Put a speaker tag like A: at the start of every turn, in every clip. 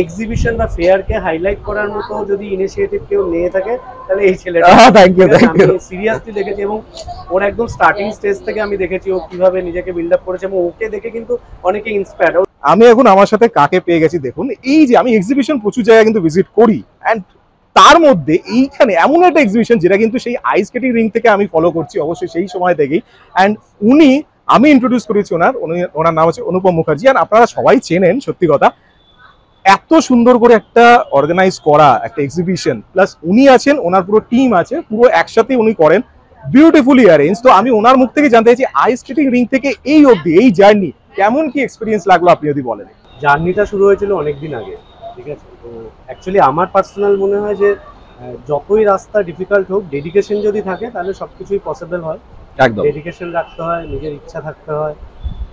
A: Exhibition বা ফেয়ারকে highlight করার মতো যদি ইনিশিয়েটিভ কেউ নিয়ে থাকে তাহলে এই ছেলেটা।
B: Thank you.
A: আমি সিরিয়াসলি দেখেছি এবং ওর একদম স্টার্টিং স্টেজ থেকে আমি দেখেছি ও কিভাবে নিজেকে বিল্ড আপ করেছে এবং ওকে দেখে কিন্তু অনেকে ইন্সপায়ার্ড।
B: আমি এখন আমার সাথে কাকে পেয়ে গেছি দেখুন। এই যে আমি এক্সিবিশন প্রচুর জায়গায় কিন্তু ভিজিট করি, অ্যান্ড তার মধ্যে এইখানে এমন একটা এক্সিবিশন যেটা কিন্তু সেই আইস স্কেটিং রিং থেকে আমি ফলো করছি অবশ্যই সেই সময় থেকেই। অ্যান্ড আমি ইন্ট্রোডিউস করেছি ওনার নাম হচ্ছে অনুপম মুখার্জি। আর আপনারা সবাই চেনেন, সত্যি কথা, এত সুন্দর করে একটা অর্গানাইজ করা একটা এক্সিবিশন, প্লাস উনি আছেন, ওনার পুরো টিম আছে, পুরো একসাথে উনি করেন, বিউটিফুলি অ্যারেঞ্জ। তো আমি ওনার মুখ থেকে জানতে চাইছি আইস স্কেটিং রিং থেকে এই অবধি এই জার্নি কেমন কি এক্সপিরিয়েন্স লাগলো আপনি যদি বলেন।
A: জার্নিটা শুরু হয়েছিল অনেকদিন আগে, ঠিক আছে। তো অ্যাকচুয়ালি আমার পার্সোনাল মনে হয় যে যতই রাস্তা ডিফিকাল্ট হোক, ডেডিকেশন যদি থাকে তাহলে সবকিছুই পসিবল হয়।
B: একদম
A: ডেডিকেশন রাখতে হয়, নিজের ইচ্ছা থাকতে হয়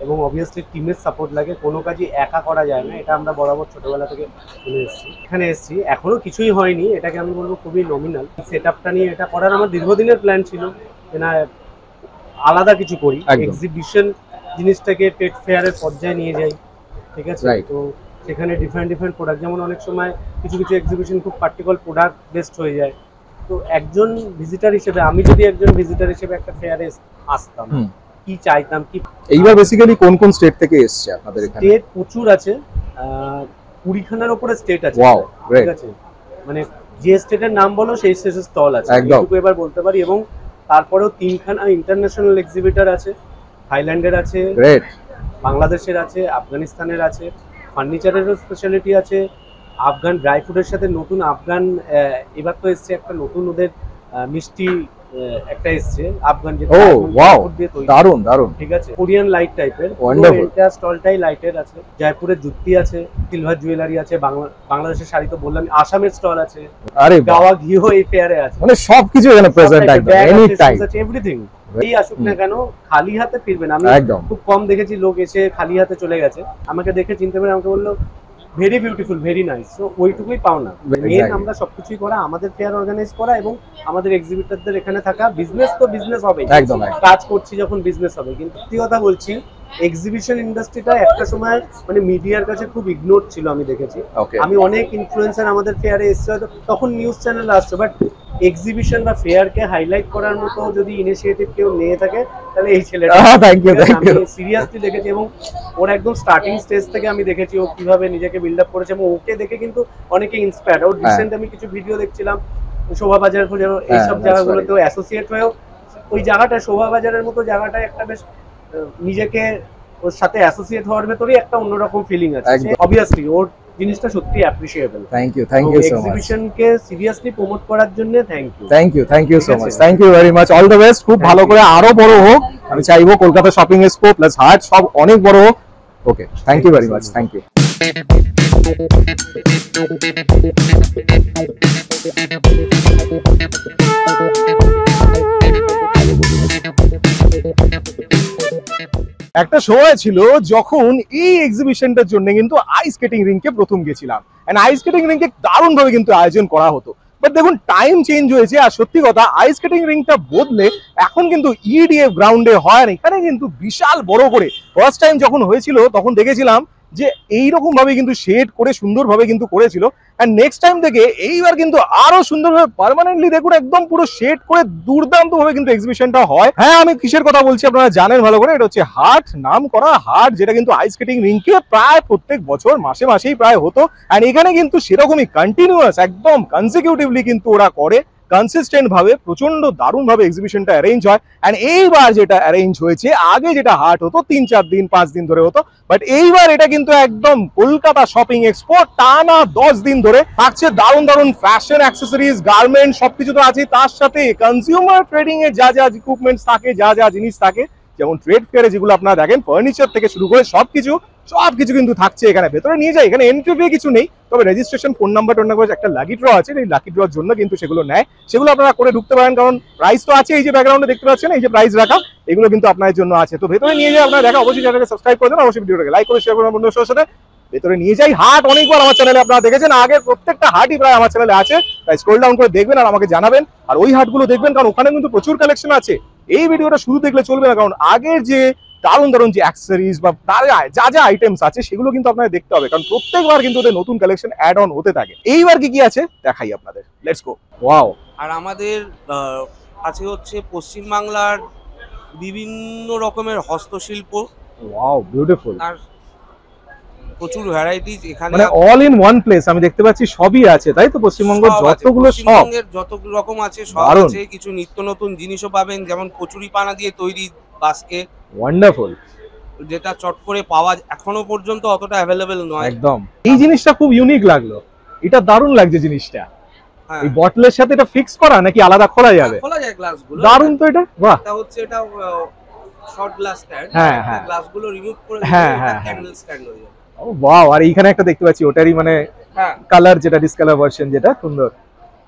A: এবং অবভিয়াসলি টিমের সাপোর্ট লাগে। কোনো কাজই একা করা যায় না, এটা আমরা বরাবর ছোটবেলা থেকে শুনে এসেছি। এখানে এসেছি, এখনো কিছুই হয়নি, এটাকে আমি বলবো খুবই নমিনাল। সেট আপটা নিয়ে এটা করার আমার দীর্ঘদিনের প্ল্যান ছিল যে না আলাদা কিছু করি, এক্সিবিশন জিনিসটাকে ট্রেড ফেয়ারের পর্যায়ে নিয়ে যাই, ঠিক আছে। তো সেখানে ডিফারেন্ট প্রোডাক্ট, যেমন অনেক সময় কিছু এক্সিবিশন খুব পার্টিকুলার প্রোডাক্ট বেসড হয়ে যায়। তো একজন ভিজিটার হিসেবে, আমি যদি একজন ভিজিটার হিসেবে একটা ফেয়ারে আসতাম, কি চাইতাম কি।
B: এইবার বেসিক্যালি কোন কোন স্টেট থেকে এসেছে আপনাদের এখানে?
A: স্টেট প্রচুর আছে, 20খানার উপরে স্টেট আছে, ঠিক আছে। মানে যে স্টেটের নাম বলো সেই স্টেটের স্টল আছে, এইটুকু এবার বলতে পারি। এবং তারপরেও 3খানা ইন্টারন্যাশনাল এক্সিবিটর আছে, থাইল্যান্ডের আছে, বাংলাদেশের আছে, আফগানিস্তানের আছে, ফার্নিচারেরও স্পেশালিটি আছে, আফগান ড্রাই ফ্রুটের সাথে নতুন আফগান এবার তো এসছে একটা নতুন ওদের মিষ্টি একটা এসছে আফগান, যেটা
B: দারুন দারুন,
A: ঠিক আছে। কোরিয়ান লাইট টাইপের, এটা স্টলটাই লাইটের আছে। জয়পুরের জুতি আছে, সিলভার জুয়েলারি আছে, বাংলাদেশের শাড়ি তো বললাম, আসামের স্টল আছে, আরে গাওয়া ঘিও এই ফেয়ারে আছে,
B: মানে সবকিছু এখানে প্রেজেন্ট একদম এনি টাইম
A: আছে, এভরিথিং। এই আসুক না কেন খালি হাতে ফিরবেন। আমি খুব কম দেখেছি লোক এসে খালি হাতে চলে গেছে, আমাকে দেখে চিনতে পেরে আমাকে বললো very beautiful, very nice. So ওইটুকুই পাও না, মেন আমরা সবকিছুই করা, আমাদের ফেয়ার অর্গানাইজ করা এবং আমাদের এক্সিবিটরদের এখানে থাকা। বিজনেস তো বিজনেস হবে,
B: একদম
A: কাজ করছি যখন বিজনেস হবে। কিন্তু সত্যি কথা বলছি, এক্সিবিশন ইন্ডাস্ট্রিটা একটা সময় মানে মিডিয়ার কাছে খুব ইগনোর ছিল, আমি দেখেছি। আমি অনেক ইনফ্লুয়েন্সার আমাদের ফেয়ারে এসছে, তখন নিউজ চ্যানেল আসছে, বাট এক্সিবিশন বা ফেয়ারকে হাইলাইট করার মতো যদি ইনিশিয়েটিভ কেউ নিয়ে থাকে তাহলে এই ছেলেটা।
B: Thank you.
A: আমি সিরিয়াসলি দেখেছি এবং ওর একদম স্টার্টিং স্টেজ থেকে আমি দেখেছি ও কিভাবে নিজেকে বিল্ড আপ করেছে এবং ওকে দেখে কিন্তু অনেকে ইন্সপায়ার্ড। ওর রিসেন্ট আমি কিছু ভিডিও দেখছিলাম, শোভাবাজার এইসব জায়গাগুলোতেও অ্যাসোসিয়েট হয়েও ওই জায়গাটা, শোভাবাজারের মতো জায়গাটায় একটা বেশ নিজেকে ওর সাথে অ্যাসোসিয়েট হওয়ার ভেতরেই একটা অন্যরকম ফিলিং আছে। অবভিয়াসলি ওর জিনিসটা সত্যি appreciable.
B: Thank you so much.
A: এক্সিবিশনকে সিরিয়াসলি প্রমোট করার জন্য
B: thank you so much. Thank you very much. All the best. খুব ভালো করে আরো বড় হোক, আমি চাইবো কলকাতা শপিং এক্সপো প্লাস হাট সব অনেক বড় হোক। Okay, thank you very much. Thank you. একটা সময় ছিল যখন এই এক্সিবিশনটার জন্য কিন্তু আইস স্কেটিং রিংকে প্রথম গেছিলাম, এন্ড আইস স্কেটিং রিংকে দারুণ ভাবে কিন্তু আয়োজন করা হতো। বাট দেখুন টাইম চেঞ্জ হয়েছে, আর সত্যি কথা আইস স্কেটিং রিংটা বদলে এখন কিন্তু ইডিএফ গ্রাউন্ডে হয়। আর এখানে কিন্তু বিশাল বড় করে ফার্স্ট টাইম যখন হয়েছিল তখন দেখেছিলাম যে এইরকম ভাবে কিন্তু শেড করে সুন্দরভাবে কিন্তু করেছিল। এন্ড নেক্সট টাইম থেকে এইবার কিন্তু আরো সুন্দরভাবে পার্মানেন্টলি দেখুন একদম পুরো শেড করে দুর্দান্ত ভাবে কিন্তু এক্সিবিশনটা হয়। হ্যাঁ, আমি কিসের কথা বলছি আপনারা জানেন ভালো করে, এটা হচ্ছে হাট, নাম করা হাট, যেটা কিন্তু আইস স্কেটিং রিংকে প্রায় প্রত্যেক বছর মাসে মাসেই প্রায় হতো। এন্ড এখানে কিন্তু সেরকমই কন্টিনিউয়াস একদম কনসিকিউটিভলি কিন্তু ওরা করে, কনসিস্টেন্ট ভাবে প্রচন্ড দারুণ ভাবে এক্সিবিশনটা অ্যারেঞ্জ হয়। এন্ড এইবার যেটা অ্যারেঞ্জ হয়েছে, আগে যেটা হাট হতো 3-4 দিন 5 দিন ধরে হতো, বাট এইবার এটা কিন্তু একদম কলকাতা শপিং এক্সপো টানা 10 দিন ধরে থাকছে। দারুণ দারুণ ফ্যাশন অ্যাক্সেসরিজ, গার্মেন্ট সবকিছু তো আছে, তার সাথে কনজিউমার ট্রেডিং এর যা যা ইকুইপমেন্টস থাকে, যা যা জিনিস থাকে, যেমন ট্রেড ফেয়ারে যেগুলো আপনারা দেখেন ফার্নিচার থেকে শুরু করে সবকিছু কিন্তু থাকছে এখানে। ভেতরে নিয়ে যায়, এখানে এন্ট্রি ফি কিছু নেই, তবে রেজিস্ট্রেশন, ফোন নাম্বার একটা লাকি ড্র আছে, এই লাকি ড্রর জন্য কিন্তু সেগুলো নেয়, সেগুলো আপনারা করে ঢুকতে পারেন। কারণ প্রাইস তো আছে, এই যে ব্যাকগ্রাউন্ডে দেখতে পাচ্ছেন এই যে প্রাইস রাখা, এগুলো কিন্তু আপনার জন্য আছে। তো ভেতরে নিয়ে যায় আপনারা দেখা, অবশ্যই চ্যানেলকে সাবস্ক্রাইব করে দেন, অবশ্যই ভিডিওটাকে লাইক করে শেয়ার করুন বন্ধুদের সাথে। ভেতরে নিয়ে যাই হাট অনেকবার আমার চ্যানেলে আপনারা দেখেছেন, আগের প্রত্যেকটা হাটই প্রায় আমার চ্যানেলে আছে, তাই স্ক্রল ডাউন করে দেখবেন আর আমাকে জানাবেন। আর ওই হাটগুলো দেখবেন, কারণ ওখানে কিন্তু প্রচুর কালেকশন আছে। এই ভিডিওটা শুরু দেখলে চলবে না, কারণ আগের যে দারুণ দারুণ যে অ্যাক্সেসরিজ বা যা যা আইটেমস আছে সেগুলো কিন্তু আপনাদের দেখতে হবে, কারণ প্রত্যেকবার কিন্তু ওদের নতুন কালেকশন অ্যাড অন হতে থাকে। এইবার কি কি আছে দেখাই আপনাদের, লেটস গো। ওয়াও,
C: আর আমাদের আছে হচ্ছে পশ্চিমবাংলার বিভিন্ন রকমের হস্তশিল্প,
B: ওয়াও বিউটিফুল,
C: আর প্রচুর ভ্যারাইটিস এখানে,
B: মানে অল ইন ওয়ান প্লেস আমি দেখতে পাচ্ছি, সবই আছে তাই তো? পশ্চিমবঙ্গের
C: সব আছে।
B: যতগুলো সব
C: পশ্চিমবঙ্গের যত রকম আছে সব
B: দারুণ।
C: আছে, কিছু নিত্য নতুন জিনিসও পাবেন, যেমন কচুরি পানা দিয়ে তৈরি বাস্কেট,
B: ওয়ান্ডারফুল,
C: যেটা চট করে পাওয়া এখনো পর্যন্ত অতটা অ্যাভেলেবেল নয়।
B: একদম। এই জিনিসটা খুব ইউনিক লাগলো, এটা দারুণ লাগছে জিনিসটা।
C: হ্যাঁ,
B: এই বটলের সাথে এটা ফিক্স করা নাকি আলাদা খোলা যাবে?
C: খোলা যায় গ্লাসগুলো,
B: দারুণ তো এটা, বাহ।
C: এটা হচ্ছে এটা শর্ট গ্লাস স্ট্যান্ড,
B: হ্যাঁ, হ্যাঁ।
C: গ্লাসগুলো রিমুভ করে
B: হ্যাঁ,
C: দিলে
B: হ্যাঁ,
C: এটা
B: হ্যাঁ।
C: ক্যান্ডেল স্ট্যান্ড হয়ে যাবে।
B: ও ওয়াও, আর এইখানে একটা দেখতে পাচ্ছি ওটারই মানে
C: হ্যাঁ,
B: কালার, যেটা ডিসকালার ভার্সন, যেটা সুন্দর,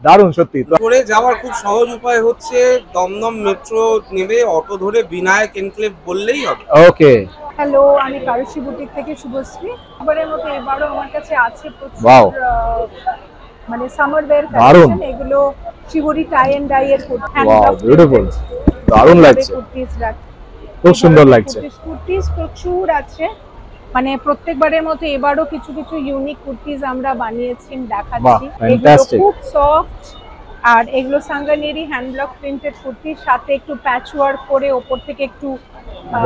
B: দারুণ সত্যি।
C: করে যাওয়ার খুব সহজ উপায় হচ্ছে দমদম মেট্রো নেমে অটো ধরে বিনায়ক এনক্লেভ বললেই হবে।
B: ওকে,
D: হ্যালো, আমি কারুশি বুটিক থেকে শুভশ্রী। এবারের মতো এবারও আমার কাছে আছে প্রচুর
B: Wow.
D: মানে সামার ওয়্যার
B: দারুণ।
D: কালেকশন। এগুলো শিবরি টাই এন্ড ডাই এর
B: ওয়াও বিউটিফুল, দারুণ লাগছে, খুব সুন্দর লাগছে।
D: কুর্তিজ প্রচুর আছে, মানে প্রত্যেকবারের মতো এবারও কিছু কিছু ইউনিক কুর্তিজ আমরা বানিয়েছি, দেখাচ্ছি।
B: বাহ,
D: এগুলো
B: fantastic.
D: খুব সফট, আর এগুলো সাঙ্গানেরি হ্যান্ড ব্লক প্রিন্টেড কুর্তির সাথে একটু প্যাচ ওয়ার্ক করে ওপর থেকে একটু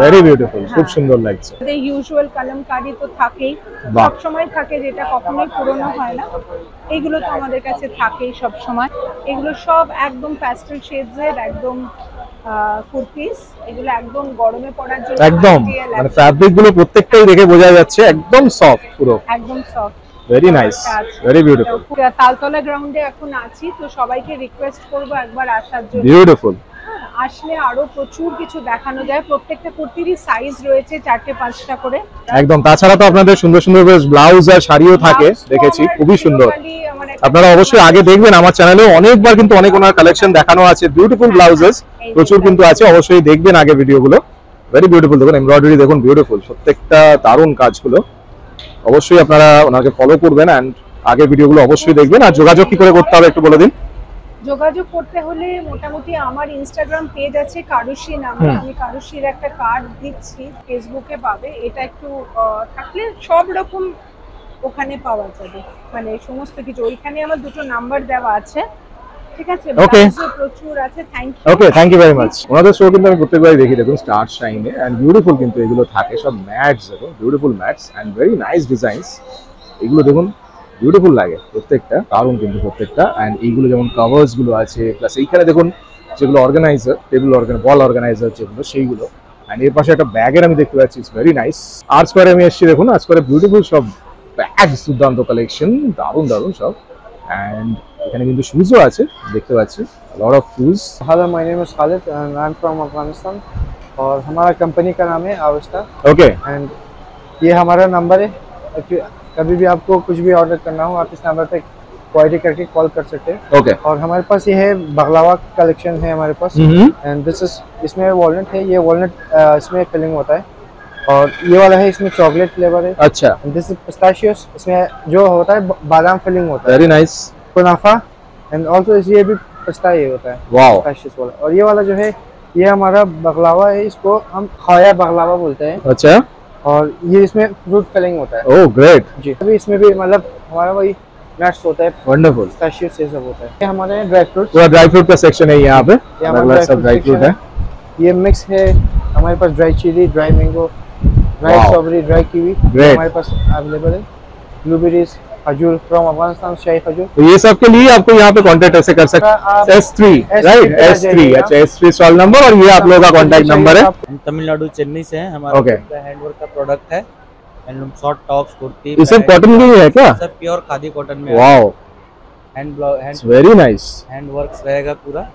B: ভেরি বিউটিফুল, খুব
D: হ্যাঁ।
B: সুন্দর লাগছে।
D: আমাদের ইউজুয়াল কালামকারী তো থাকেই,
B: বাহ।
D: সব সময় থাকে, যেটা কখনোই পুরনো হয় না। এগুলো তো আমাদের কাছে থাকেই সব সময়। এগুলো সব একদম প্যাস্টেল শেডস এর একদম কুর্তিস, এগুলো একদম গরমে পরার জন্য
B: একদম,
D: ideal,
B: মানে ফ্যাব্রিক গুলো প্রত্যেকটাই দেখে বোঝা যাচ্ছে একদম সফট পুরো,
D: একদম soft.
B: Very nice, very beautiful,
D: Taltala গ্রাউন্ডে এখন আছি, তো সবাইকে রিকোয়েস্ট করবো একবার আসার জন্য।
B: বিউটিফুল।
D: আসলে আরো প্রচুর কিছু দেখানো যায়, প্রত্যেকটা কুর্তিরই সাইজ রয়েছে 4-5টা করে।
B: একদম, তাছাড়া তো আপনাদের সুন্দর সুন্দর বেশ ব্লাউজ আর শাড়িও থাকে,
D: Blouse তো
B: দেখেছি
D: আমার
B: খুবই সুন্দর।
D: চিরকালই আমার একটা
B: আপনারা অবশ্যই আগে দেখবেন, আমার চ্যানেলেও অনেকবার কিন্তু অনেক ওনার কালেকশন দেখানো আছে, বিউটিফুল ব্লাউজেস প্রচুর কিন্তু আছে, অবশ্যই দেখবেন আগে ভিডিওগুলো। ভেরি বিউটিফুল, দেখুন এমব্রয়ডারি দেখুন, বিউটিফুল, প্রত্যেকটা দারুণ কাজগুলো। অবশ্যই আপনারা ওনাকে ফলো করবেন এন্ড আগে ভিডিওগুলো অবশ্যই দেখবেন। আর যোগাযোগ কি করে করতে হবে একটু বলে দিন।
D: যোগাযোগ করতে হলে মোটামুটি আমার ইনস্টাগ্রাম পেজ আছে কারুশি নামে, আমি কারুশির একটা কার্ড দিচ্ছি, ফেসবুকে পাবে। এটা একটু থাকলে সব রকম ওখানে পাওয়া যাবে, মানে সমস্ত কিছু ওইখানে আমার দুটো নাম্বার দেওয়া আছে, ঠিক আছে?
B: Okay.
D: ব্লাউজও প্রচুর আছে। Thank you.
B: Okay, thank you very much. ওনাদের শো কিন্তু আমি প্রত্যেকবারই দেখি, দেখুন স্টার শাইনে এন্ড বিউটিফুল কিন্তু এগুলো থাকে, সব ম্যাটস, দেখুন beautiful mats and very nice designs. এগুলো দেখুন বিউটিফুল লাগে প্রত্যেকটা, দারুণ কিন্তু প্রত্যেকটা। এন্ড এইগুলো যেমন কভার্স গুলো আছে, প্লাস এইখানে দেখুন যেগুলো অর্গানাইজার, টেবিল বল অর্গানাইজার যেগুলো, সেইগুলো। এন্ড এর পাশে একটা ব্যাগের আমি দেখতে পাচ্ছি, ইটস ভেরি নাইস। আর স্কোয়ারে আমি এসেছি, দেখুন আর স্কোয়ারে বিউটিফুল সব ব্যাগ, দুর্দান্ত কালেকশন, দারুণ দারুণ সব। এন্ড এখানে কিন্তু শুজও আছে দেখতে পাচ্ছি, lot of shoes.
E: Hello, my name is Khalid and I am from Afghanistan और हमारा कंपनी का नाम है आविस्टा
B: ओके,
E: एंड ये हमारा नंबर है। कभी भी आपको कुछ भी ऑर्डर करना हो आप इस नंबर पे क्वारी करके कॉल कर सकते हैं।
B: ओके,
E: और हमारे पास ये है बगलावा कलेक्शन है हमारे पास एंड दिस इज, इसमें वॉलनट है, ये वॉलनट इसमें फिलिंग होता है। और ये वाला है, इसमें चॉकलेट फ्लेवर है।
B: अच्छा,
E: दिस इज पिस्ताशियोस, इसमें जो होता है बादाम फिलिंग होता है।
B: वेरी नाइस,
E: कुनाफा एंड ऑल्सो ये भी पिस्ता ये होता है,
B: वाओ,
E: पिस्ताशियस वाला। और ये वाला जो है ये हमारा बगलावा है, इसको हम खाया बगलावा बोलते हैं।
B: अच्छा,
E: और ये इसमें फ्रूट फिलिंग होता है।
B: ओह ग्रेट,
E: जी, अभी इसमें भी मतलब हमारा वही नट्स होता है,
B: वंडरफुल।
E: पिस्ताशियस ये सब होता है। ये हमारे ड्राई फ्रूट्स,
B: पूरा ड्राई फ्रूट का सेक्शन है यहाँ पे,
E: ये
B: अलग
E: हमारा
B: अलग सब ड्राई फ्रूट है।
E: ये मिक्स है हमारे पास, dry chilli, dry mango, dry
B: Wow.
E: Strawberry, dry kiwi
B: Great.
E: हमारे पास अवेलेबल है। ब्लूबेरीज, खजूर फ्रॉम अफगानिस्तान, शाही खजूर।
B: तो ये सब के लिए आपको यहाँ पे कांटेक्ट ऐसे कर सकते
E: आप
B: हैं। S3
E: S3
B: राइट,
E: पे आ
B: S3,
E: जाइएगा।
B: अच्छा S3 स्टॉल नंबर, और ये आप लोगों का कांटेक्ट नंबर है।
E: आप-
F: हम तमिलनाडु चेन्नई से हैं। हमारा
B: Okay.
F: हैंडवर्क का प्रोडक्ट है, हैंडलूम शॉर्ट टॉप्स, कुर्ती,
B: ये सब
F: पैंट,
B: कॉटन की ही है क्या?
F: सब प्योर खादी कॉटन में
B: wow,
F: hand
B: very nice,
F: handwork रहेगा पूरा।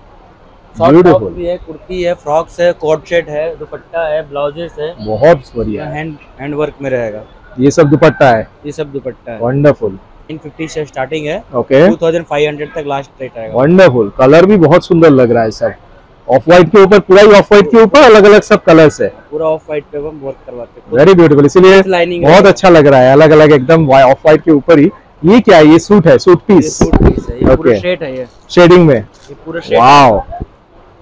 F: Short
B: Beautiful.
F: टॉप्स भी है, कुर्ती है, फ्रॉक्स है, कोट सेट है, दुपट्टा है, ब्लाउजेस है,
B: बहुत बढ़िया है।
F: हैंडवर्क में रहेगा।
B: ये सब दुपट्टा है,
F: ये सब दुपट्टा है।
B: वंडरफुल।
F: 950 से स्टार्टिंग है,
B: ओके,
F: 2500 तक लास्ट रेट आएगा।
B: वंडरफुल। कलर भी बहुत सुंदर लग रहा है सब, ऑफ व्हाइट के ऊपर, पूरा ही ऑफ व्हाइट के ऊपर अलग अलग सब कलर्स है,
F: पूरा ऑफ व्हाइट पे हम वर्क करवाते हैं।
B: Very beautiful. इसीलिए
F: लाइनिंग
B: बहुत अच्छा लग रहा है, अलग अलग एकदम ऑफ व्हाइट के ऊपर ही। ये क्या है? ये सूट है, सूट
F: ये
B: पीस
F: सूट पीस है, ये पूरा
B: Okay.
F: सेट है, ये
B: शेडिंग में।
F: पूरा सेट।
B: Wow,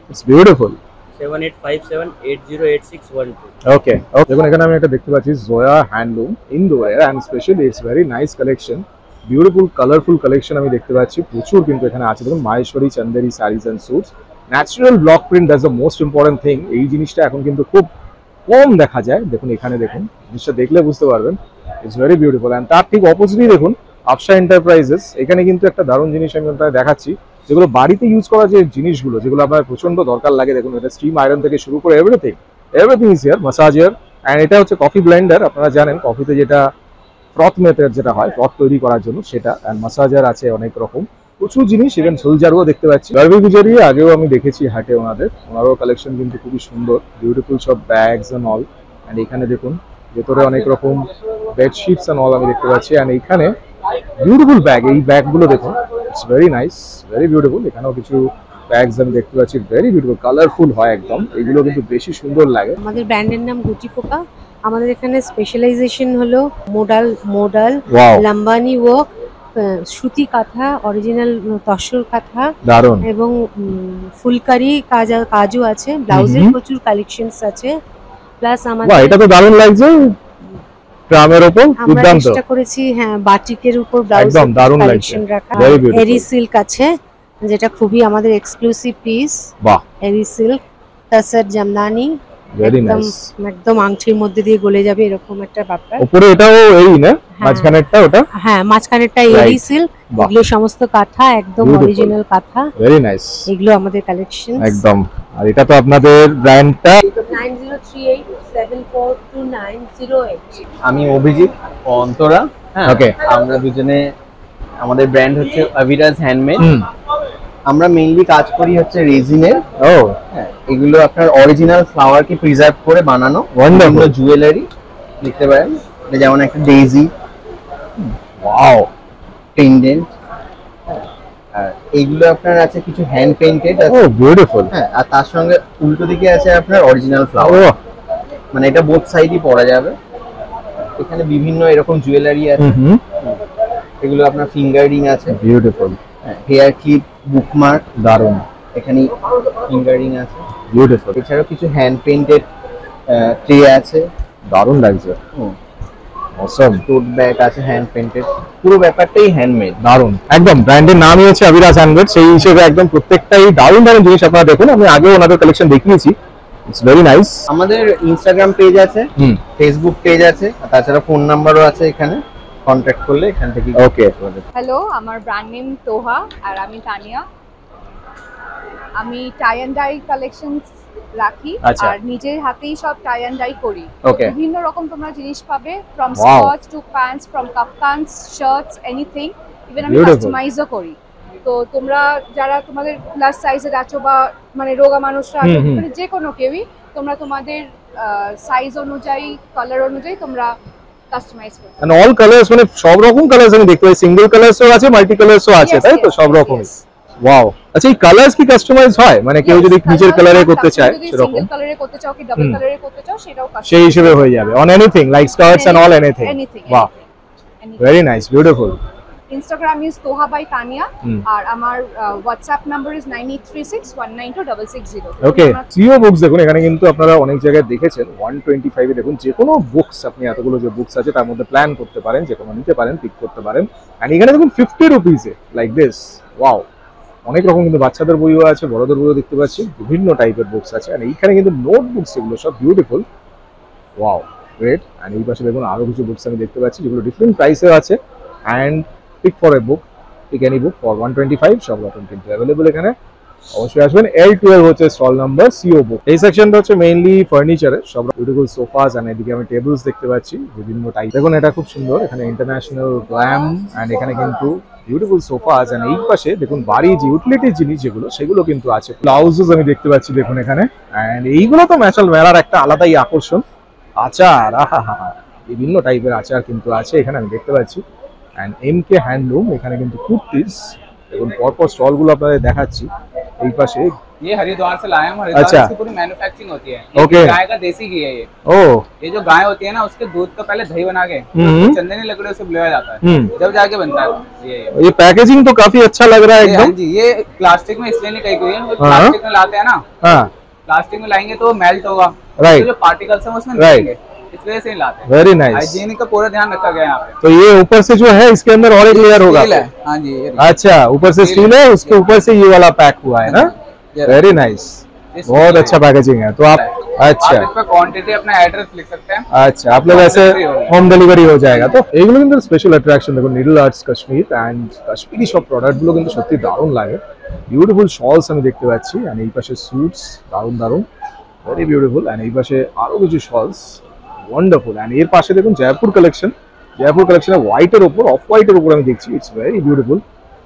B: it's beautiful.
F: 7857808612।
B: ওকে দেখুন এখানে আমি একটা দেখতে পাচ্ছি Zoya handloom indoor and specially it's very nice collection, beautiful colourful collection আমি দেখতে পাচ্ছি প্রচুর কিন্তু এখানে আছে। দেখুন Maheshwari Chanderi saris and suits, natural block print that's the most important thing. এই জিনিসটা এখন কিন্তু খুব কম দেখা যায়। দেখুন এখানে দেখুন, জিনিসটা দেখলে বুঝতে পারবেন ইটস ভেরি বিউটিফুল। অ্যান্ড তার ঠিক অপোজিটই দেখুন আপসা এন্টারপ্রাইজেস, এখানে কিন্তু একটা দারুণ জিনিস আমি আপনাদের দেখাচ্ছি, যেগুলো বাড়িতে ইউজ করা যে জিনিসগুলো যেগুলো আপনার প্রচন্ড দরকার লাগে। দেখুন এটা স্টিম আয়রন থেকে শুরু করে everything is here, massager, and এটা হচ্ছে কফি ব্লেন্ডার। আপনারা জানেন কফিতে যেটা ফ্রথ মেথড যেটা হয় ফ্রথ তৈরি করার জন্য সেটা, অ্যান্ড ম্যাসাজার আছে অনেক রকম প্রচুর জিনিস, ইভেন সোলজারও দেখতে পাচ্ছি। গার্বি গুজারি আগেও আমি দেখেছি হাটে, ওনারও কালেকশন কিন্তু খুবই সুন্দর, বিউটিফুল সব ব্যাগস অ্যান্ড অল। অ্যান্ড এখানে দেখুন ভেতরে অনেক রকম বেডশিটস অ্যান্ড অল আমি দেখতে পাচ্ছি। অ্যান্ড এইখানে বিউটিফুল ব্যাগ, এই ব্যাগগুলো দেখুন it's very nice, very beautiful. এখানেও কিছু ব্যাগস আমি দেখতে পাচ্ছি, ভেরি বিউটিফুল, কালারফুল হয় একদম, এগুলো কিন্তু বেশি সুন্দর লাগে।
G: আমাদের ব্র্যান্ডের নাম গুটি পোকা। আমাদের এখানে স্পেশালাইজেশন হলো মোডাল
B: ওয়াও,
G: লাম্বানি ওয়ার্ক, সুতি কাঁথা, অরিজিনাল তসর কাঁথা
B: দারুণ।
G: এবং ফুলকারি কাজও আছে। ব্লাউজের প্রচুর কালেকশনস আছে। প্লাস
B: বাহ,
G: আমাদের
B: এটা তো দারুণ লাগছে, গ্রামের ওপর
G: আমরা
B: দুর্দান্ত।
G: চেষ্টা করেছি বাটিকের উপর ব্লাউজ
B: একদম দারুণ লাগছে,
G: কালেকশন রাখা।
B: very beautiful।
G: এরি সিল্ক আছে যেটা খুবই আমাদের এক্সক্লুসিভ পিস।
B: বাহ,
G: এরি সিল্ক, তাসার জামদানি,
B: ভেরি
G: একদম
B: নাইস।
G: একদম আংটির মধ্যে দিয়ে গলে যাবে এরকম একটা ব্যাপার।
B: উপরে এটাও এই না, মাঝখানেরটা ওটা,
G: হ্যাঁ মাঝখানেরটা এরি সিল্ক,
B: বাহ।
G: এগুলো সমস্ত কাঁথা একদম
B: Beautiful।
G: অরিজিনাল কাঁথা,
B: ভেরি নাইস
G: এগুলো আমাদের কালেকশন।
B: একদম। আর এটা তো আপনাদের ব্র্যান্ডটা
G: 9038742908।
H: আমি অভিজিৎ ও অন্তরা। হ্যাঁ,
B: Okay।
H: আমরা দুজনে, আমাদের ব্র্যান্ড হচ্ছে অভিরাজ হ্যান্ডমেড।
B: হুম,
H: আমরা মেইনলি কাজ করি হচ্ছে রেজিনের।
B: ও
H: হ্যাঁ, এগুলো আপনার অরিজিনাল ফ্লাওয়ারকে প্রিজার্ভ করে বানানো
B: Wonderful।
H: জুয়েলারি দেখতে পারেন, এটা যেমন একটা ডেইজি,
B: ওয়াও,
H: পেন্ডেন্ট। আর এইগুলো আপনার আছে কিছু হ্যান্ড পেইন্টেড
B: ও
H: আছে।
B: বিউটিফুল।
H: হ্যাঁ, আর তার সঙ্গে উল্টো দিকে আছে আপনার অরিজিনাল ফ্লাওয়ার,
B: ও
H: মানে এটা বোথ সাইডই পরা যাবে। এখানে বিভিন্ন এরকম জুয়েলারি আছে,
B: হুম,
H: এগুলো আপনার ফিঙ্গার রিং আছে,
B: বিউটিফুল,
H: হেয়ার ক্লিপ, বুকমার্ক,
B: দারুণ,
H: এখানে ফিঙ্গার রিং আছে।
B: বিউটিফুল,
H: এছাড়াও কিছু হ্যান্ড পেইন্টেড ট্রে আছে,
B: দারুণ লাগছে, অসম,
H: টোট ব্যাগ আছে হ্যান্ড পেইন্টেড, পুরো ব্যাপারটাই হ্যান্ডমেড।
B: দারুণ। একদম ব্র্যান্ডের নামই হচ্ছে অভিরাজ হ্যান্ডমেড, সেই হিসেবে একদম প্রত্যেকটাই দারুণ দারুণ জিনিস আপনারা দেখুন। আমি আগেও ওনাদের কালেকশন দেখিয়েছি, ইটস ভেরি নাইস।
H: আমাদের ইনস্টাগ্রাম পেজ আছে,
B: হুম,
H: ফেসবুক পেজ আছে, আর তাছাড়া ফোন নাম্বারও আছে, এখানে কন্ট্যাক্ট করলে এখান থেকে।
B: ওকে,
I: হ্যালো, আমার ব্র্যান্ড নেম তোহা আর আমি তানিয়া। আমি টাই অ্যান্ড ডাই কালেকশনস রাখি
B: আচ্ছা।
I: আর নিজের হাতেই সব টাই অ্যান্ড ডাই করি।
B: Okay।
I: বিভিন্ন রকম তোমরা জিনিস পাবে, from
B: Wow।
I: Skirts to pants, from kaftans, shirts, anything. Even আমি
B: Beautiful।
I: কাস্টমাইজও করি। তো তোমরা যারা তোমাদের প্লাস সাইজের আছো বা মানে রোগা মানুষরা আছো,
B: হুম।
I: মানে যে কোনো কেউই তোমরা তোমাদের সাইজ অনুযায়ী, কালার অনুযায়ী তোমরা কাস্টমাইজ করতে
B: এন্ড অল কালার্স, মানে সব রকম কালার্স আমি দেখতে পাই, সিঙ্গেল কালার্সও আছে, মাল্টি কালার্সও আছে,
I: Yes,
B: তাই তো?
I: yes,
B: সব
I: yes,
B: রকমই।
I: yes।
B: ওয়াও, আচ্ছা এই কালার্স কি কাস্টমাইজ হয়, মানে কেউ যদি নিজের কালারে করতে চায় সেরকম
I: সিঙ্গেল কালারে করতে চাও কি ডাবল
B: হুম।
I: কালারে করতে চাও সেটাও
B: সেই হিসেবে হয়ে যাবে, on anything like skirts and all anything.
I: Anything.
B: বাহ, very nice, beautiful.
I: Instagram is Toha by Tania
B: hmm.
I: আর আমার হোয়াটসঅ্যাপ নাম্বার ইজ 9836192660।
B: ওকে, সিও বুকস দেখুন এখানে কিন্তু আপনারা অনেক জায়গায় দেখেছেন 125 এ দেখুন যে কোনো বুকস, আপনি এতগুলো যে বুকস আছে তার মধ্যে প্ল্যান করতে পারেন, যে কোনো নিতে পারেন, পিক করতে পারেন। এন্ড এখানে দেখুন 50 রুপিসে লাইক দিস, ওয়াও, অনেক রকম কিন্তু বাচ্চাদের বইও আছে, বড়দের বইও দেখতে পাচ্ছি, বিভিন্ন টাইপের বুকস আছে। আর এইখানে কিন্তু নোটবুকস, এগুলো সব বিউটিফুল, ওয়াও, গ্রেট। আর এই পাশে দেখুন আরো কিছু বুকস আমি দেখতে পাচ্ছি যেগুলো ডিফারেন্ট প্রাইসেও আছে। And pick for a book, pick any book for 125, সব রকম কিন্তু অ্যাভেলেবল এখানে। অবশ্যই আসবেন। L12 হচ্ছে স্টল নাম্বার, সিও বুক। এই সেকশনটা হচ্ছে মেইনলি ফার্নিচারের, সব বিউটিফুল সোফাস, আর এদিকে আমি টেবিলস দেখতে পাচ্ছি বিভিন্ন টাইপ। দেখুন এটা খুব সুন্দর, এখানে ইন্টারন্যাশনাল গ্ল্যাম, অ্যান্ড এখানে কিন্তু বিউটিফুল সোফাস। অ্যান্ড এই পাশে দেখুন বাড়ি যে ইউটিলিটি জিনিস যেগুলো সেগুলো কিন্তু আছে, ব্লাউজেস আমি দেখতে পাচ্ছি দেখুন এখানে। অ্যান্ড এইগুলো তো ম্যাচাল মেলার একটা আলাদাই আকর্ষণ। আচার, আহা হা, বিভিন্ন টাইপের আচার কিন্তু আছে এখানে আমি দেখতে পাচ্ছি। অ্যান্ড MK হ্যান্ডলুম, এখানে কিন্তু কুর্তিস, দেখুন পরপর স্টলগুলো আপনাদের দেখাচ্ছি। এই পাশে
J: ये हरिद्वार से लाए हम, हरिद्वार
B: अच्छा।
J: से पूरी मैन्युफैक्चरिंग होती है।
B: Okay।
J: गाय का देसी घी है ये।
B: ओ,
J: ये जो गाय होती है ना, उसके दूध का पहले दही बना के चंदनी लकड़ियों से बुलाया जाता है, जब जाके बनता है
B: ये पैकेजिंग तो काफी अच्छा लग रहा है
J: हाँ
B: एकदम।
J: जी, ये प्लास्टिक में इसलिए नहीं कही गई है, वो प्लास्टिक में लाते हैं ना,
B: हाँ,
J: प्लास्टिक में लाएंगे तो मेल्ट होगा,
B: Right.
J: तो जो पार्टिकल्स हैं वो उसमें
B: Right.
J: मिलेंगे, इस वजह से नहीं लाते।
B: Very nice.
J: हाइजीन का पूरा ध्यान रखा गया है यहाँ पे।
B: तो ये ऊपर से जो है इसके अंदर और एक लेयर होगा।
J: स्टील है, हाँ जी, ये
B: अच्छा, ऊपर से स्टील है, उसके ऊपर से ये वाला पैक हुआ है ना। वेरी नाइस, बहुत अच्छा पैकेजिंग है। तो आप अच्छा
J: आप इस पर क्वांटिटी अपना एड्रेस लिख सकते हैं।
B: अच्छा, आप लोग ऐसे হোম ডেলিভারি হয়ে যায়গা। তো এগুলো কিন্তু স্পেশাল অ্যাট্রাকশন। দেখুন needle arts Kashmir and Kashmiri সব প্রোডাক্টগুলো কিন্তু সত্যি দারুণ লাগে। বিউটিফুল শলস আমি দেখতে পাচ্ছি, আর এই পাশে স্যুটস দারুণ দারুণ, ভেরি বিউটিফুল। এন্ড এই পাশে আরো কিছু শলস, ওয়ান্ডারফুল। এন্ড এর পাশে দেখুন জয়পুর কালেকশন, জয়পুর কালেকশনের হোয়াইটের উপর, অফ হোয়াইটের উপর আমি দেখছি, it's very beautiful,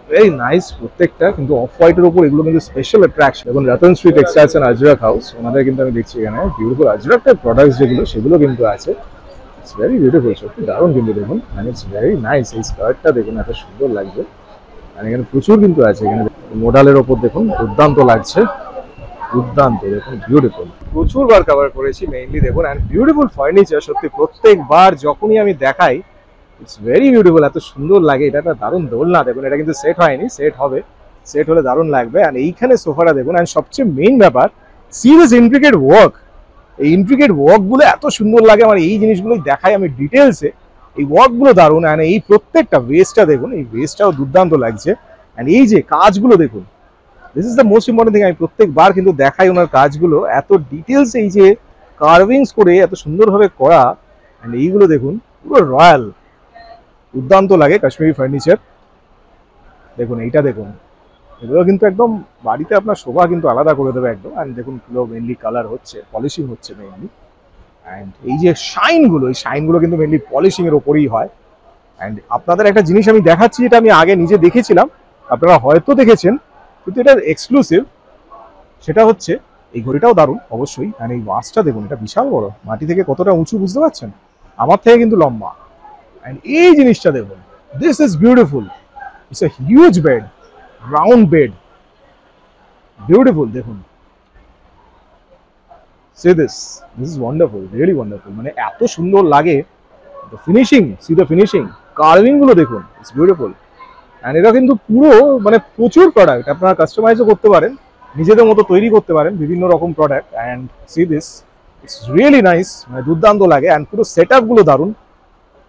B: very nice প্রত্যেকটা। কিন্তু অফ হোয়াইটের উপর এগুলো কিন্তু স্পেশাল অ্যাট্রাকশন। দেখুন Ratan Shri textiles and Ajrakh house, ওনাদের কিন্তু আমি দেখছি এখানে বিউটিফুল আজরাকের প্রোডাক্টস যেগুলো সেগুলো কিন্তু আছে। ইটস ভেরি বিউটিফুল, সত্যি দারুণ কিন্তু দেখুন, এন্ড ইটস ভেরি নাইস। এই স্কার্টটা দেখুন এত সুন্দর লাগছে, আর এখানে প্রচুর কিন্তু আছে। এখানে মোডালের ওপর দেখুন দুর্দান্ত লাগছে, দুর্দান্ত দেখুন, বিউটিফুল। প্রচুর বার কভার করেছি মেইনলি দেখুন, এন্ড বিউটিফুল ফার্নিচার। সত্যি প্রত্যেকবার যখনই আমি দেখাই ইটস ভেরি বিউটিফুল, এত সুন্দর লাগে। এটা একটা দারুণ দোলনা, দেখুন এটা কিন্তু সেট হয়নি, সেট হবে, সেট হলে দারুণ লাগবে। আর এইখানে সোফাটা দেখুন, আর সবচেয়ে মেইন ব্যাপার সিরিয়াস ইন্ট্রিকেট ওয়ার্ক। এই ইন্ট্রিকেট ওয়ার্কগুলো এত সুন্দর লাগে আমার, এই জিনিসগুলোই দেখাই আমি ডিটেলসে। এই ওয়ার্কগুলো দারুণ, আর এই প্রত্যেকটা ওয়েস্টটা দেখুন, এই ওয়েস্টটাও দুর্দান্ত লাগছে। আর এই যে কাজগুলো দেখুন, this is the most important thing. আমি প্রত্যেকবার কিন্তু দেখাই ওনার কাজগুলো এত ডিটেলস, এই যে কার্ভিংস করে এত সুন্দরভাবে করা। অ্যান্ড এইগুলো দেখুন পুরো রয়্যাল, দুর্দান্ত লাগে কাশ্মীরি ফার্নিচার। দেখুন এইটা দেখুন, এগুলো কিন্তু একদম বাড়িতে আপনার শোভা কিন্তু আলাদা করে দেবে একদম। অ্যান্ড দেখুন পুরো মেনলি কালার হচ্ছে, পলিশিং হচ্ছে মেনলি। অ্যান্ড এই যে শাইনগুলো, এই শাইনগুলো কিন্তু মেনলি পলিশিংয়ের ওপরেই হয়। অ্যান্ড আপনাদের একটা জিনিস আমি দেখাচ্ছি, যেটা আমি আগে নিজে দেখেছিলাম, আপনারা হয়তো দেখেছেন, কিন্তু এটা এক্সক্লুসিভ। সেটা হচ্ছে এই ঘড়িটাও দারুণ অবশ্যই। অ্যান্ড এই ওয়াচটা দেখুন, এটা বিশাল বড়, মাটি থেকে কতটা উঁচু বুঝতে পারছেন, আমার থেকে কিন্তু লম্বা। অ্যান্ড এই জিনিসটা দেখুন, this is beautiful, it's a huge bed, round bed, beautiful. দেখুন see this is wonderful, really wonderful. মানে এত সুন্দর লাগে, the finishing, see the finishing, carving গুলো দেখুন, ইটস বিউটিফুল। অ্যান্ড এটা কিন্তু পুরো মানে প্রচুর প্রোডাক্ট আপনারা কাস্টমাইজও করতে পারেন, নিজেদের মতো তৈরি করতে পারেন বিভিন্ন রকম product. And C this, it's really nice, মানে দুর্দান্ত লাগে। অ্যান্ড পুরো সেট আপগুলো দারুণ।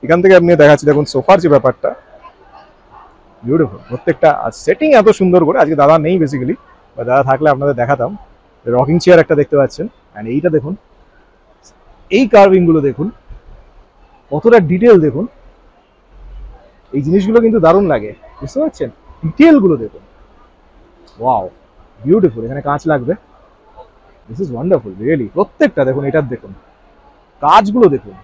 B: এখান থেকে আপনি দেখাচ্ছি দেখুন সোফার যে ব্যাপারটা, বিউটিফুল প্রত্যেকটা। আর সেটিং এত সুন্দর করে, আজকে দাদা নেই বেসিক্যালি, বা দাদা থাকলে আপনাদের দেখাতাম। রকিং চেয়ার একটা দেখতে পাচ্ছেন, অ্যান্ড এইটা দেখুন, এই কার্ভিং গুলো দেখুন, কতটা ডিটেল দেখুন। এই জিনিসগুলো কিন্তু দারুণ লাগে, বুঝতে পারছেন, ডিটেল গুলো দেখুন, ওয়াও বিউটিফুল। এখানে কাঁচ লাগবে, দিস ইজ ওয়ান্ডারফুল রিয়েলি। প্রত্যেকটা দেখুন, এটার দেখুন কাজগুলো দেখুন,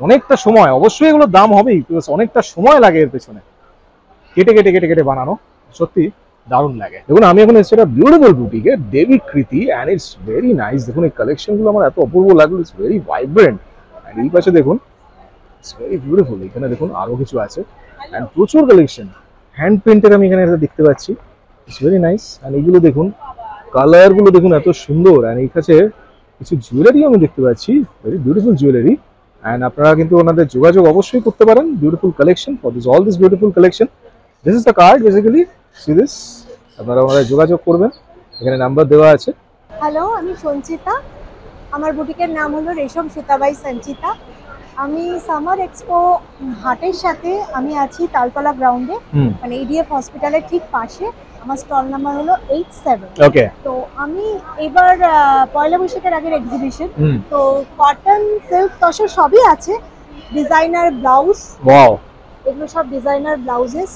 B: অনেকটা সময়, অবশ্যই এগুলোর দাম হবেই, অনেকটা সময় লাগে এর পেছনে, কেটে কেটে কেটে কেটে বানানো, সত্যি দারুণ লাগে। দেখুন আমি এখন এসেছি একটা বিউটিফুল বুটিকে, দেবী কৃতি, অ্যান্ড ইটস ভেরি নাইস। দেখুন এই কালেকশনগুলো আমার এত অপূর্ব লাগলো, ইটস ভেরি ভাইব্রেন্ট। অ্যান্ড এই পাশে দেখুন, ইটস ভেরি বিউটিফুল। এখানে দেখুন আরো কিছু আছে, অ্যান্ড প্রচুর কালেকশন হ্যান্ড পেন্টের আমি এখানে দেখতে পাচ্ছি, ইটস ভেরি নাইস। অ্যান্ড এইগুলো দেখুন, কালারগুলো দেখুন এত সুন্দর। অ্যান্ড এই কাছে কিছু জুয়েলারি আমি দেখতে পাচ্ছি, ভেরি বিউটিফুল জুয়েলারি। অ্যান্ড আপনারা কিন্তু ওনাদের যোগাযোগ অবশ্যই করতে পারেন, beautiful collection for this, all this beautiful collection. This is the card basically, C this, আপনারা ওনাদের যোগাযোগ করবেন, এখানে নাম্বার দেওয়া আছে।
K: হ্যালো, আমি সঞ্চিতা, আমার বুটিকের নাম হলো রেশম সুতাবাই সঞ্চিতা। আমি সামার এক্সপো হাটের সাথে আমি আছি তালতলা গ্রাউন্ডে, মানে ইডিএফ হসপিটালের ঠিক পাশে। আমার স্টল নাম্বার হলো 87।
B: ওকে,
K: তো আমি এবার পয়লা বৈশাখের আগের এক্সিবিশন, তো কটন, সিল্ক, তসর সবই আছে, ডিজাইনার ব্লাউজ, ওয়াও, এগুলো সব ডিজাইনার ব্লাউজেস।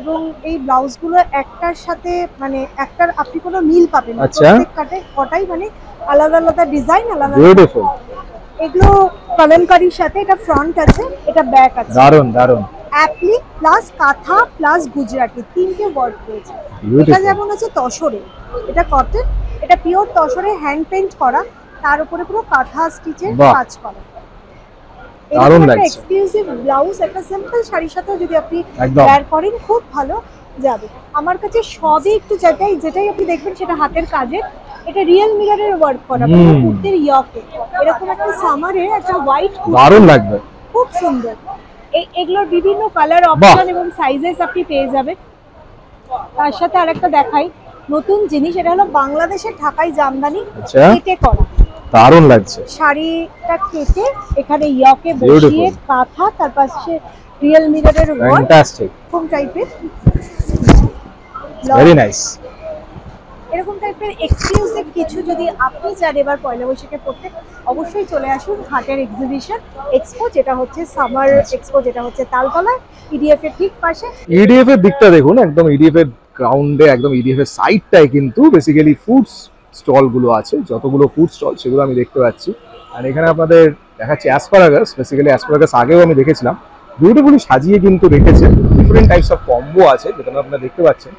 K: এবং এই ব্লাউজগুলো একটার সাথে মানে একটার আপনি কোনো মিল পাবেন না, প্রত্যেকটাতে কটাই মানে আলাদা আলাদা ডিজাইন, আলাদা বিউটিফুল। এগুলো কলমকারীর সাথে, এটা ফ্রন্ট আছে, এটা ব্যাক আছে, দারুন দারুন। অ্যাপ্লিক প্লাস কাঁথা প্লাস গুজরাটি, তিনটে ওয়ার্ক রয়েছে। এটা যেমন আছে তসরে, এটা কটন, এটা পিওর তসরে হ্যান্ড পেইন্ট করা, তার উপরে পুরো কাঁথা স্টিচের কাজ করা। দারুণ লাগছে। এক্সক্লুসিভ ব্লাউজ, একটা সিম্পল শাড়ির সাথে যদি আপনি ওয়্যার করেন খুব ভালো যাবে। আমার কাছে সবই একটু যেটাই আপনি দেখবেন সেটা হাতের কাজের। এটা রিয়েল মিররের ওয়ার্ক করা, কুর্তির ইয়কে এরকম একটা সামারে একটা হোয়াইট, দারুণ লাগবে, খুব সুন্দর। এগুলোর বিভিন্ন কালার অপশন এবং সাইজেস আপনি পেয়ে যাবেন। তার সাথে আরেকটা দেখাই, নতুন জিনিস, এটা হলো বাংলাদেশের ঢাকাই জামদানি
B: আচ্ছা
K: কেটে করা।
B: দারুণ লাগছে।
K: শাড়িটা কেটে এখানে ইয়কে বসিয়ে কাঁথা, তার পাশে রিয়েল মিররের ওয়ার্ক,
B: ফ্যান্টাস্টিক,
K: এরকম টাইপের
B: ভেরি নাইস।
K: এরকম টাইপের এক্সক্লুসিভ কিছু যদি আপনি চান এবার পয়লা বৈশাখে পড়তে, অবশ্যই চলে আসুন হাটের এক্সিবিশন এক্সপো, যেটা হচ্ছে সামার এক্সপো, যেটা হচ্ছে তালতলা ইডিএফ এর ঠিক পাশে।
B: ইডিএফ এর দিকটা দেখুন, একদম ইডিএফ এর গ্রাউন্ডে, একদম ইডিএফ এর সাইডটাই কিন্তু বেসিক্যালি ফুডস স্টল গুলো আছে, যতগুলো ফুড স্টল সেগুলো আমি দেখতে পাচ্ছি। আর এখানে আপনাদের দেখাচ্ছি অ্যাসপারাগাস, বেসিক্যালি অ্যাসপারাগাস আগেও আমি দেখেছিলাম, বিউটিফুলি সাজিয়ে কিন্তু রেখেছে। ডিফারেন্ট টাইপস অফ কম্বো আছে যেটা আপনারা দেখতে পাচ্ছেন,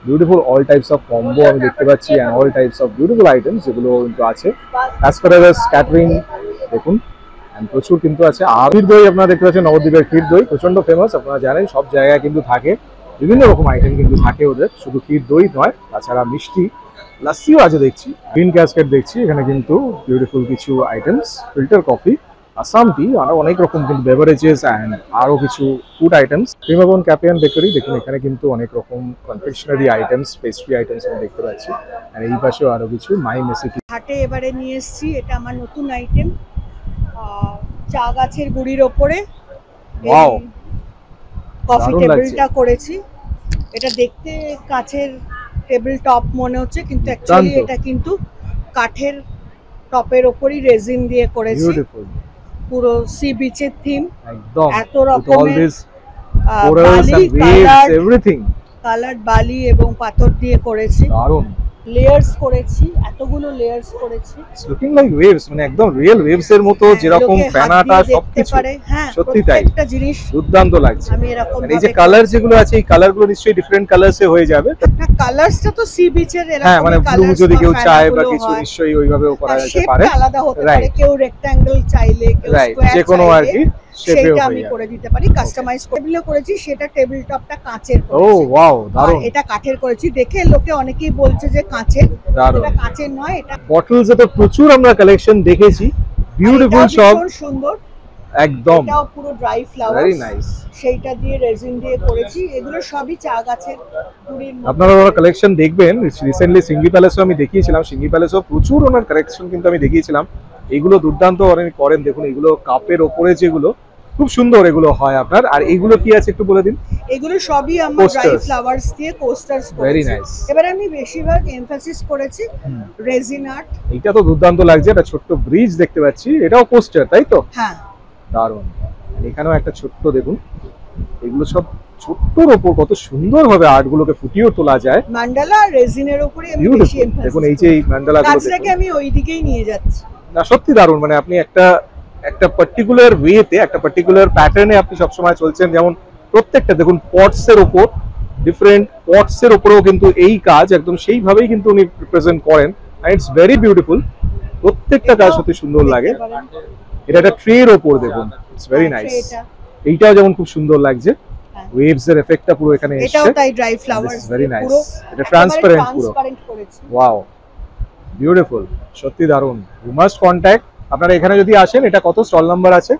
B: beautiful all types of combo আমি দেখতে পাচ্ছি, and all types of beautiful items যেগুলো কিন্তু আছে। অ্যাসপারাগাস ক্যাটারিং দেখুন, প্রচুর কিন্তু আছে। আর ক্ষীর দই আপনারা দেখতে পাচ্ছেন, নবদ্বীপের ক্ষীর দই প্রচন্ড ফেমাস, আপনারা জানেন সব জায়গায় কিন্তু থাকে, বিভিন্ন রকম আইটেম কিন্তু থাকে ওদের, শুধু ক্ষীর দই নয়, তাছাড়া মিষ্টি লাস্সিও আছে দেখছি। গ্রিন ক্যাসকেট দেখছি এখানে কিন্তু বিউটিফুল কিছু আইটেমস, ফিল্টার কফি, আসাম টি, আরো অনেক রকম কিন্তু বেভারেজেস অ্যান্ড আরো কিছু ফুড আইটেমস। প্রিমাবন ক্যাফে বেকারি দেখুন, এখানে কিন্তু অনেক রকম কনফেকশনারি আইটেমস, পেস্ট্রি আইটেমস আমি দেখতে পাচ্ছি। আর এই পাশেও আরো কিছু মাই মেসি।
D: হাটে এবারে নিয়ে এসেছি, এটা আমার নতুন আইটেম, চা গাছের গুঁড়ির ওপরে
B: ওয়াও,
D: কফি
B: দারুণ
D: টেবিলটা করেছি। এটা দেখতে কাচের টেবিল টপ মনে হচ্ছে, কিন্তু অ্যাকচুয়ালি এটা কিন্তু কাঠের টপের ওপরই রেজিন দিয়ে করেছি।
B: বিউটিফুল,
D: পুরো সি বিচের থিম,
B: একদম
D: এত রকমের
B: বালি, এভরিথিং,
D: কালার বালি এবং পাথর দিয়ে করেছি।
B: দারুণ
D: লেয়ার্স করেছি, এতগুলো লেয়ার্স করেছি,
B: লুকিং লাইক ওয়েভস, মানে একদম রিয়েল ওয়েভস এর মতো, যেরকম ফ্যানাটা সবকিছু সত্যি তাই,
D: একটা জিনিস
B: দুর্দান্ত লাগছে।
D: আমি এরকম
B: এই যে কালার যেগুলো আছে, এই কালারগুলো নিশ্চয়ই ডিফারেন্ট কালারসে হয়ে যাবে।
D: না, কালারসটা তো সি বিচের এরকম,
B: হ্যাঁ, মানে ব্লু যদি কেউ চায় বা কিছু, নিশ্চয়ই ওইভাবেও করা যেতে পারে।
D: আলাদা হতে পারে, কেউ রেক্ট্যাঙ্গেল চাইলে, কেউ স্কয়ার
B: যে কোনো আর কি
D: সেটা আমি করে দিতে পারি, কাস্টমাইজ টেবিলও করেছি। সেটা টেবিল টপটা কাচের
B: ও
D: করেছি।
B: ওয়াও, দারুণ।
D: এটা কাঠের করেছি, দেখে লোকে অনেকেই বলছে যে কাচের, এটা কাচের নয়। এটা
B: বটলস এ তো প্রচুর আমরা কালেকশন দেখেছি, বিউটিফুল সব,
D: সুন্দর,
B: একদম
D: এটাও পুরো ড্রাই ফ্লাওয়ার,
B: ভেরি নাইস।
D: সেইটা দিয়ে রেজিন দিয়ে করেছি। এগুলো সবই চা গাছের গুঁড়ির।
B: আপনারা ওনার কালেকশন দেখবেন, রিসেন্টলি সিঙ্গি প্যালেসও আমি দেখিয়েছিলাম, সিঙ্গি প্যালেসও প্রচুর ওনার কালেকশন কিন্তু আমি দেখিয়েছিলাম। এগুলো দুর্দান্ত অনেক করেন, দেখুন এগুলো কাপের ওপরে যেগুলো খুব সুন্দর এগুলো হয় আপনার। আর এগুলো কি আছে একটু বলে দিন।
D: এগুলো সবই আমরা ড্রাই ফ্লাওয়ার্স দিয়ে কোস্টার্স করেছি।
B: Very nice.
D: এবারে আমি বেশিরভাগ এমফাসিস করেছি রেজিন আর্ট।
B: এটা তো দুর্দান্ত লাগছে, একটা ছোট্ট ব্রিজ দেখতে পাচ্ছি, এটাও কোস্টার তাই তো?
D: হ্যাঁ,
B: দারুণ। এখানেও একটা ছোট্ট দেখুন, এগুলো সব ছোট্টর ওপর কত সুন্দরভাবে আর্টগুলোকে ফুটিয়ে তোলা যায়।
D: ম্যান্ডালা আর রেজিনের উপরে আমি বেশি এমফাসিস
B: দেখুন, এই যে এই ম্যান্ডালাগুলো
D: কাজটাকে আমি ওই দিকেই নিয়ে যাচ্ছি।
B: না সত্যি দারুণ, মানে আপনি একটা পার্টিকুলার ওয়েতে, একটা পার্টিকুলার প্যাটার্নে আপনি সবসময় চলছেন। যেমন প্রত্যেকটা দেখুন পটস এর উপর, ডিফারেন্ট পটস এর উপরেও কিন্তু এই কাজ একদম সেইভাবেই কিন্তু উনি রিপ্রেজেন্ট করেন, এন্ড ইটস ভেরি বিউটিফুল। প্রত্যেকটা কাজ সত্যি সুন্দর লাগে। এটা একটা ট্রের ওপর দেখুন, ইটস ভেরি নাইস। এইটাও যেমন খুব সুন্দর লাগছে, ওয়েভস এর এফেক্টটা পুরো এখানে এসেছে।
D: এটাও তাই ড্রাই ফ্লাওয়ার,
B: ভেরি নাইস। এটা ট্রান্সপারেন্ট পুরো,
D: করেছি।
B: ওয়াও, বিউটিফুল, সত্যি দারুণ। You must contact. আপনারা এখানে যদি আসেন, এটা কত স্টল নাম্বার আছে?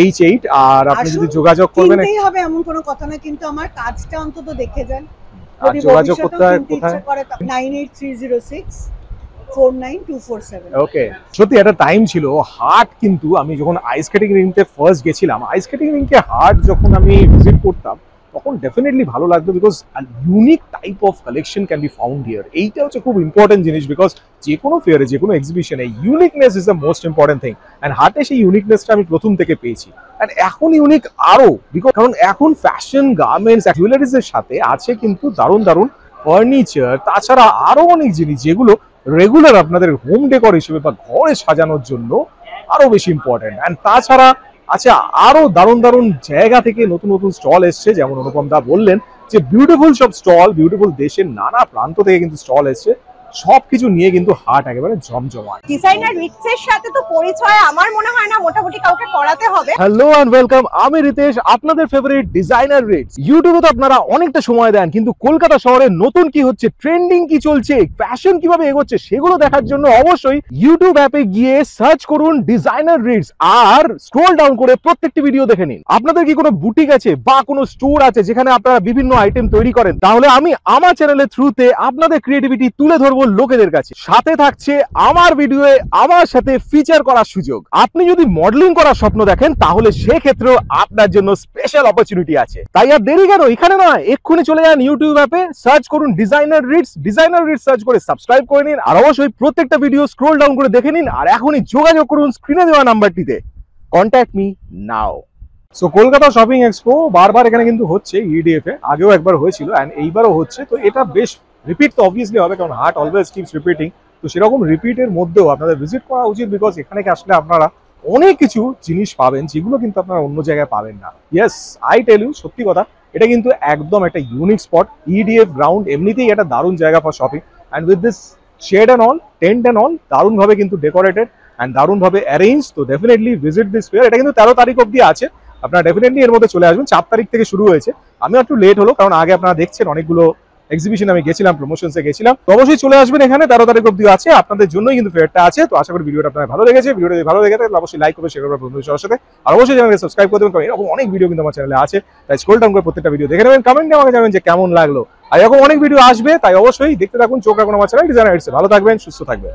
B: H8। আর আপনি যদি যোগাযোগ করবেন,
D: কিনতেই হবে এমন কোনো কথা না, কিন্তু আমার কাজটা অন্তত দেখে যান।
B: আর যোগাযোগ করতে হয় কোথায়?
D: 98306 49247।
B: ওকে, সত্যি একটা টাইম ছিল হাট, কিন্তু আমি যখন আইস স্কেটিং রিংতে ফার্স্ট গেছিলাম, আইস স্কেটিং রিংকে হাট যখন আমি ভিজিট করতাম, তখন ডেফিনেটলি ভালো লাগতো, because unique type of collection can be found here. এইটা হচ্ছে খুব ইম্পর্টেন্ট জিনিস, বিকজ যে কোনো ফেয়ারে, যে কোনো এক্সিবিশনে uniqueness is the most important thing. And হাটে সেই ইউনিকনেসটা আমি প্রথম থেকে পেয়েছি। অ্যান্ড এখন ইউনিক আরও, বিকজ কারণ এখন ফ্যাশন, গার্মেন্টস, জুয়েলারিজের সাথে আছে কিন্তু দারুণ দারুণ ফার্নিচার, তাছাড়া আরও অনেক জিনিস যেগুলো রেগুলার আপনাদের হোম ডেকর হিসেবে বা ঘরে সাজানোর জন্য আরো বেশি ইম্পর্টেন্ট। অ্যান্ড তাছাড়া আচ্ছা, আরো দারুণ দারুণ জায়গা থেকে নতুন নতুন স্টল এসছে, যেমন অনুপম দা বললেন যে বিউটিফুল সব স্টল, বিউটিফুল দেশের নানা প্রান্ত থেকে কিন্তু স্টল এসছে। সবকিছু নিয়ে কিন্তু হাট একেবারে জমজমাট।
L: ডিজাইনার রিটসের সাথে তো পরিচয় আমার মনে হয় না মোটামুটি কাউকে করাতে হবে।
B: হ্যালো এন্ড ওয়েলকাম, আমি রিতেশ, আপনাদের ফেভারিট ডিজাইনার রিটস। ইউটিউবে তো আপনারা অনেকটা সময় দেন, কিন্তু কলকাতা শহরে নতুন কি হচ্ছে, ট্রেন্ডিং কি চলছে, ফ্যাশন কিভাবে এগোচ্ছে সেগুলো দেখার জন্য অবশ্যই ইউটিউব অ্যাপে গিয়ে সার্চ করুন ডিজাইনার রিটস আর স্ক্রল ডাউন করে প্রত্যেকটি ভিডিও দেখে নিন। আপনাদের কি কোনো বুটিক আছে বা কোনো স্টোর আছে যেখানে আপনারা বিভিন্ন আইটেম তৈরি করেন, তাহলে আমি আমার চ্যানেলের থ্রুতে আপনাদের ক্রিয়েটিভিটি তুলে ধরবো লোকেদের কাছে। সাথে থাকছে আমার ভিডিওয়ে আমার সাথে ফিচার করার সুযোগ। আপনি যদি মডেলিং করার স্বপ্ন দেখেন তাহলে সেক্ষেত্রেও আপনার জন্য স্পেশাল অপরচুনিটি আছে। তাই আর দেরি কেন, এখানে নয়, এক্ষুনি চলে যান ইউটিউব অ্যাপে, সার্চ করুন designer Ritz, designer Ritz search করে সাবস্ক্রাইব করে নিন আর অবশ্যই প্রত্যেকটা ভিডিও স্ক্রল ডাউন করে দেখে নিন আর এখনই যোগাযোগ করুন স্ক্রিনে দেওয়া নাম্বারটিতে। Contact me now. So Kolkata shopping expo বারবার এখানে কিন্তু হচ্ছে, ইডিএফ এ আগেও একবার হয়েছিল এন্ড এইবারও হচ্ছে, তো এটা বেশ রিপিট তো অবভিয়াসলি হবে, কারণ হাট অলওয়েজ কিপস রিপিটিং। তো সেরকম রিপিটের মধ্যেও আপনাদের ভিজিট করা উচিত, বিকজ এখানে আসলে আপনারা অনেক কিছু জিনিস পাবেন যেগুলো কিন্তু আপনারা অন্য জায়গায় পাবেন না। ইয়েস, আই টেল ইউ, সত্যি কথা, এটা কিন্তু একদম একটা ইউনিক স্পট। ইডিএফ গ্রাউন্ড এমনিতেই একটা দারুণ জায়গা for shopping, and with this shade and all, tent and all, দারুণভাবে কিন্তু ডেকোরেটেড অ্যান্ড দারুণভাবে অ্যারেঞ্জ। তো ডেফিনেটলি ভিজিট দিস ফেয়ার। এটা কিন্তু 13 তারিখ অব্দি আছে, আপনারা ডেফিনেটলি এর মধ্যে চলে আসবেন। 4 তারিখ থেকে শুরু হয়েছে, আমি একটু লেট হলো কারণ আগে আপনারা দেখছেন অনেকগুলো এক্সিবিশন আমি গেছিলাম, প্রমোশনসে গেছিলাম। তো অবশ্যই চলে আসবেন এখানে, 13 তারিখ অব্দি আছে, আপনাদের জন্যই কিন্তু ফেয়ারটা আছে। তো আশা করি ভিডিওটা আপনাদের ভালো লেগেছে। ভিডিওটা যদি ভালো লেগে থাকে তাহলে অবশ্যই লাইক করবেন, শেয়ার করবেন বন্ধুদের সবার সাথে, আর অবশ্যই চ্যানেলকে সাবস্ক্রাইব করে দেবেন, কারণ এরকম অনেক ভিডিও কিন্তু আমার চ্যানেলে আছে। তাই স্ক্রল ডাউন করে প্রত্যেকটা ভিডিও দেখে নেবেন, কমেন্টে আমাকে জানাবেন যে কেমন লাগলো। আর এরকম অনেক ভিডিও আসবে, তাই অবশ্যই দেখতে থাকুন, চোখ রাখুন আমার চ্যানেল ডিজাইনার রিটসে। ভালো থাকবেন, সুস্থ থাকবেন।